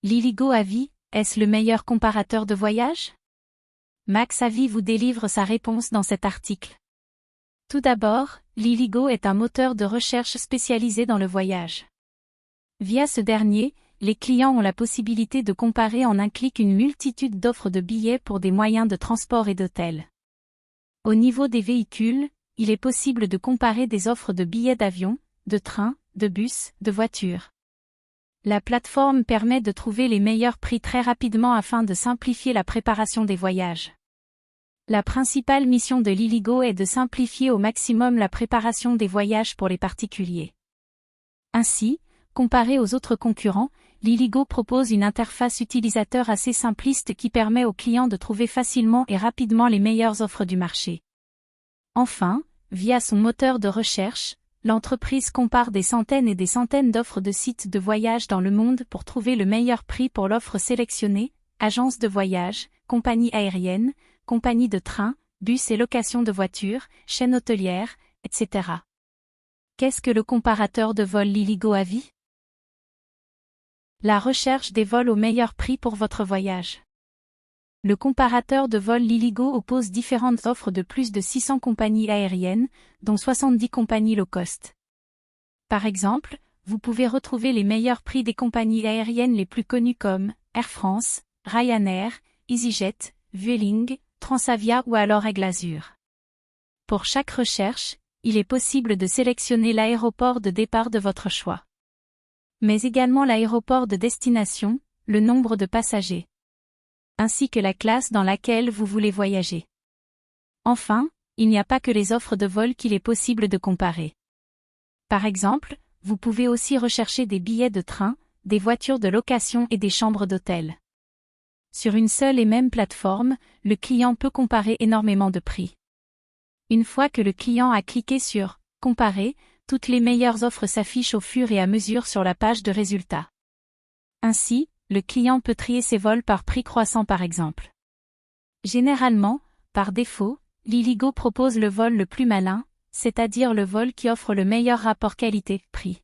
Liligo Avis, est-ce le meilleur comparateur de voyage? Max Avis vous délivre sa réponse dans cet article. Tout d'abord, Liligo est un moteur de recherche spécialisé dans le voyage. Via ce dernier, les clients ont la possibilité de comparer en un clic une multitude d'offres de billets pour des moyens de transport et d'hôtel. Au niveau des véhicules, il est possible de comparer des offres de billets d'avion, de train, de bus, de voiture. La plateforme permet de trouver les meilleurs prix très rapidement afin de simplifier la préparation des voyages. La principale mission de Liligo est de simplifier au maximum la préparation des voyages pour les particuliers. Ainsi, comparé aux autres concurrents, Liligo propose une interface utilisateur assez simpliste qui permet aux clients de trouver facilement et rapidement les meilleures offres du marché. Enfin, via son moteur de recherche, l'entreprise compare des centaines et des centaines d'offres de sites de voyage dans le monde pour trouver le meilleur prix pour l'offre sélectionnée, agences de voyage, compagnies aériennes, compagnies de train, bus et location de voitures, chaînes hôtelières, etc. Qu'est-ce que le comparateur de vol Liligo Avis? La recherche des vols au meilleur prix pour votre voyage. Le comparateur de vol Liligo oppose différentes offres de plus de 600 compagnies aériennes, dont 70 compagnies low cost. Par exemple, vous pouvez retrouver les meilleurs prix des compagnies aériennes les plus connues comme Air France, Ryanair, EasyJet, Vueling, Transavia ou alors Aigle Azur. Pour chaque recherche, il est possible de sélectionner l'aéroport de départ de votre choix, mais également l'aéroport de destination, le nombre de passagers, ainsi que la classe dans laquelle vous voulez voyager. Enfin, il n'y a pas que les offres de vol qu'il est possible de comparer. Par exemple, vous pouvez aussi rechercher des billets de train, des voitures de location et des chambres d'hôtel. Sur une seule et même plateforme, le client peut comparer énormément de prix. Une fois que le client a cliqué sur « Comparer », toutes les meilleures offres s'affichent au fur et à mesure sur la page de résultats. Ainsi, le client peut trier ses vols par prix croissant par exemple. Généralement, par défaut, Liligo propose le vol le plus malin, c'est-à-dire le vol qui offre le meilleur rapport qualité-prix.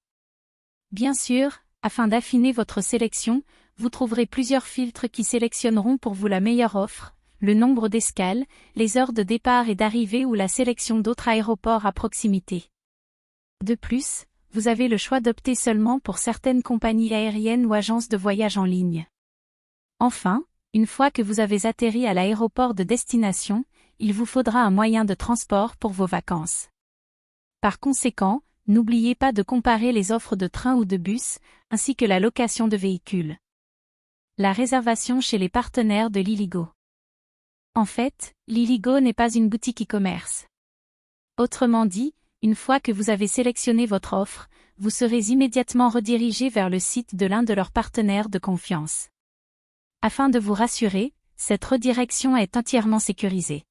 Bien sûr, afin d'affiner votre sélection, vous trouverez plusieurs filtres qui sélectionneront pour vous la meilleure offre, le nombre d'escales, les heures de départ et d'arrivée ou la sélection d'autres aéroports à proximité. De plus, vous avez le choix d'opter seulement pour certaines compagnies aériennes ou agences de voyage en ligne. Enfin, une fois que vous avez atterri à l'aéroport de destination, il vous faudra un moyen de transport pour vos vacances. Par conséquent, n'oubliez pas de comparer les offres de train ou de bus, ainsi que la location de véhicules. La réservation chez les partenaires de Liligo. En fait, Liligo n'est pas une boutique e-commerce. Autrement dit, une fois que vous avez sélectionné votre offre, vous serez immédiatement redirigé vers le site de l'un de leurs partenaires de confiance. Afin de vous rassurer, cette redirection est entièrement sécurisée.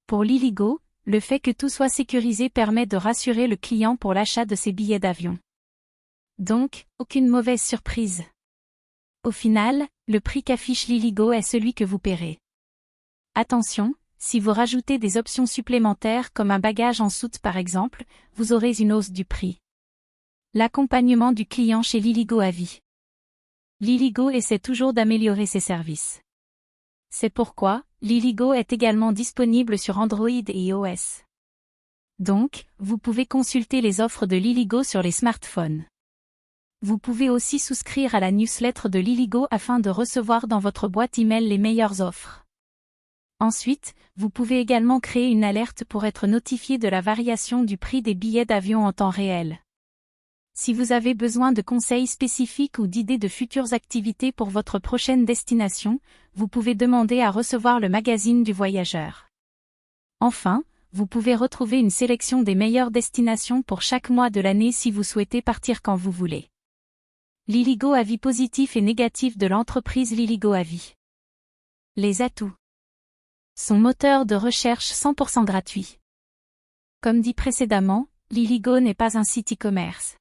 Pour Liligo, le fait que tout soit sécurisé permet de rassurer le client pour l'achat de ses billets d'avion. Donc, aucune mauvaise surprise. Au final, le prix qu'affiche Liligo est celui que vous paierez. Attention, si vous rajoutez des options supplémentaires comme un bagage en soute par exemple, vous aurez une hausse du prix. L'accompagnement du client chez Liligo Avis. Liligo essaie toujours d'améliorer ses services. C'est pourquoi, Liligo est également disponible sur Android et iOS. Donc, vous pouvez consulter les offres de Liligo sur les smartphones. Vous pouvez aussi souscrire à la newsletter de Liligo afin de recevoir dans votre boîte email les meilleures offres. Ensuite, vous pouvez également créer une alerte pour être notifié de la variation du prix des billets d'avion en temps réel. Si vous avez besoin de conseils spécifiques ou d'idées de futures activités pour votre prochaine destination, vous pouvez demander à recevoir le magazine du voyageur. Enfin, vous pouvez retrouver une sélection des meilleures destinations pour chaque mois de l'année si vous souhaitez partir quand vous voulez. Liligo Avis positif et négatif de l'entreprise Liligo Avis. Les atouts. Son moteur de recherche 100% gratuit. Comme dit précédemment, Liligo n'est pas un site e-commerce.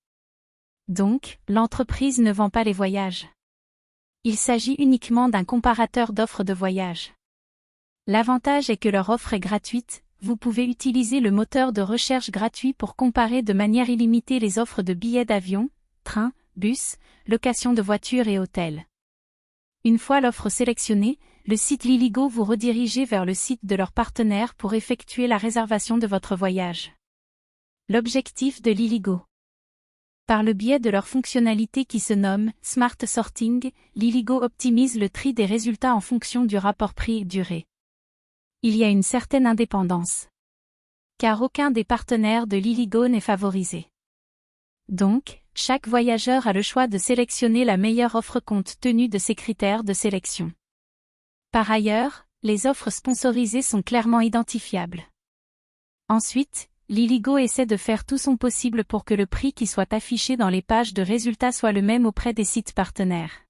Donc, l'entreprise ne vend pas les voyages. Il s'agit uniquement d'un comparateur d'offres de voyage. L'avantage est que leur offre est gratuite, vous pouvez utiliser le moteur de recherche gratuit pour comparer de manière illimitée les offres de billets d'avion, train, bus, location de voitures et hôtels. Une fois l'offre sélectionnée, le site Liligo vous redirige vers le site de leur partenaire pour effectuer la réservation de votre voyage. L'objectif de Liligo. Par le biais de leur fonctionnalité qui se nomme Smart Sorting, Liligo optimise le tri des résultats en fonction du rapport prix-durée. Il y a une certaine indépendance. Car aucun des partenaires de Liligo n'est favorisé. Donc, chaque voyageur a le choix de sélectionner la meilleure offre compte tenu de ses critères de sélection. Par ailleurs, les offres sponsorisées sont clairement identifiables. Ensuite, Liligo essaie de faire tout son possible pour que le prix qui soit affiché dans les pages de résultats soit le même auprès des sites partenaires.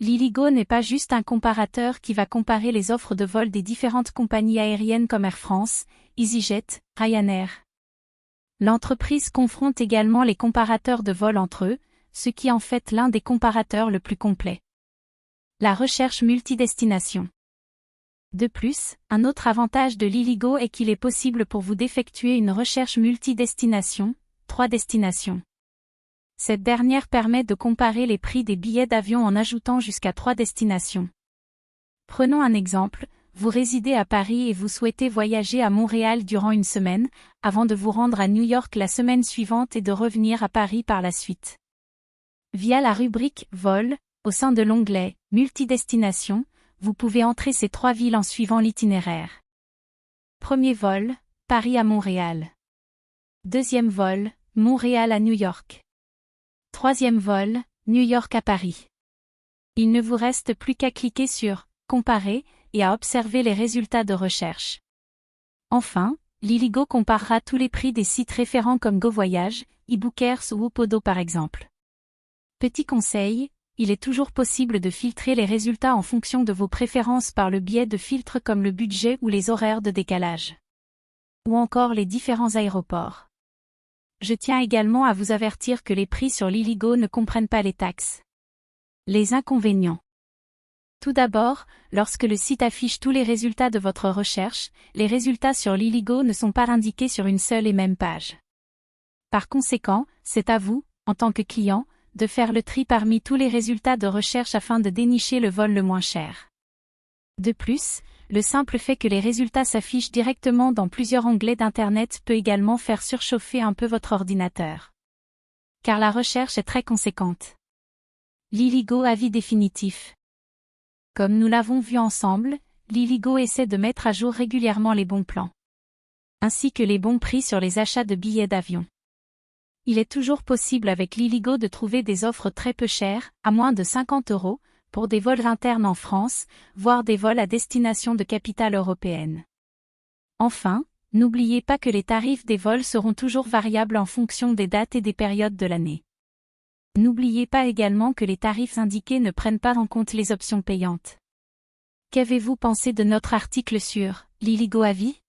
Liligo n'est pas juste un comparateur qui va comparer les offres de vol des différentes compagnies aériennes comme Air France, EasyJet, Ryanair. L'entreprise confronte également les comparateurs de vol entre eux, ce qui en fait l'un des comparateurs le plus complet. La recherche multidestination. De plus, un autre avantage de Liligo est qu'il est possible pour vous d'effectuer une recherche multidestination, 3 destinations. Cette dernière permet de comparer les prix des billets d'avion en ajoutant jusqu'à 3 destinations. Prenons un exemple, vous résidez à Paris et vous souhaitez voyager à Montréal durant une semaine, avant de vous rendre à New York la semaine suivante et de revenir à Paris par la suite. Via la rubrique « Vol », au sein de l'onglet « Multidestination », vous pouvez entrer ces 3 villes en suivant l'itinéraire. Premier vol, Paris à Montréal. Deuxième vol, Montréal à New York. Troisième vol, New York à Paris. Il ne vous reste plus qu'à cliquer sur « Comparer » et à observer les résultats de recherche. Enfin, Liligo comparera tous les prix des sites référents comme GoVoyage, eBookers ou Opodo par exemple. Petit conseil, il est toujours possible de filtrer les résultats en fonction de vos préférences par le biais de filtres comme le budget ou les horaires de décalage. Ou encore les différents aéroports. Je tiens également à vous avertir que les prix sur Liligo ne comprennent pas les taxes. Les inconvénients. Tout d'abord, lorsque le site affiche tous les résultats de votre recherche, les résultats sur Liligo ne sont pas indiqués sur une seule et même page. Par conséquent, c'est à vous, en tant que client, de faire le tri parmi tous les résultats de recherche afin de dénicher le vol le moins cher. De plus, le simple fait que les résultats s'affichent directement dans plusieurs onglets d'Internet peut également faire surchauffer un peu votre ordinateur. Car la recherche est très conséquente. Liligo avis définitif. Comme nous l'avons vu ensemble, Liligo essaie de mettre à jour régulièrement les bons plans. Ainsi que les bons prix sur les achats de billets d'avion. Il est toujours possible avec Liligo de trouver des offres très peu chères, à moins de 50 €, pour des vols internes en France, voire des vols à destination de capitales européennes. Enfin, n'oubliez pas que les tarifs des vols seront toujours variables en fonction des dates et des périodes de l'année. N'oubliez pas également que les tarifs indiqués ne prennent pas en compte les options payantes. Qu'avez-vous pensé de notre article sur Liligo Avis ?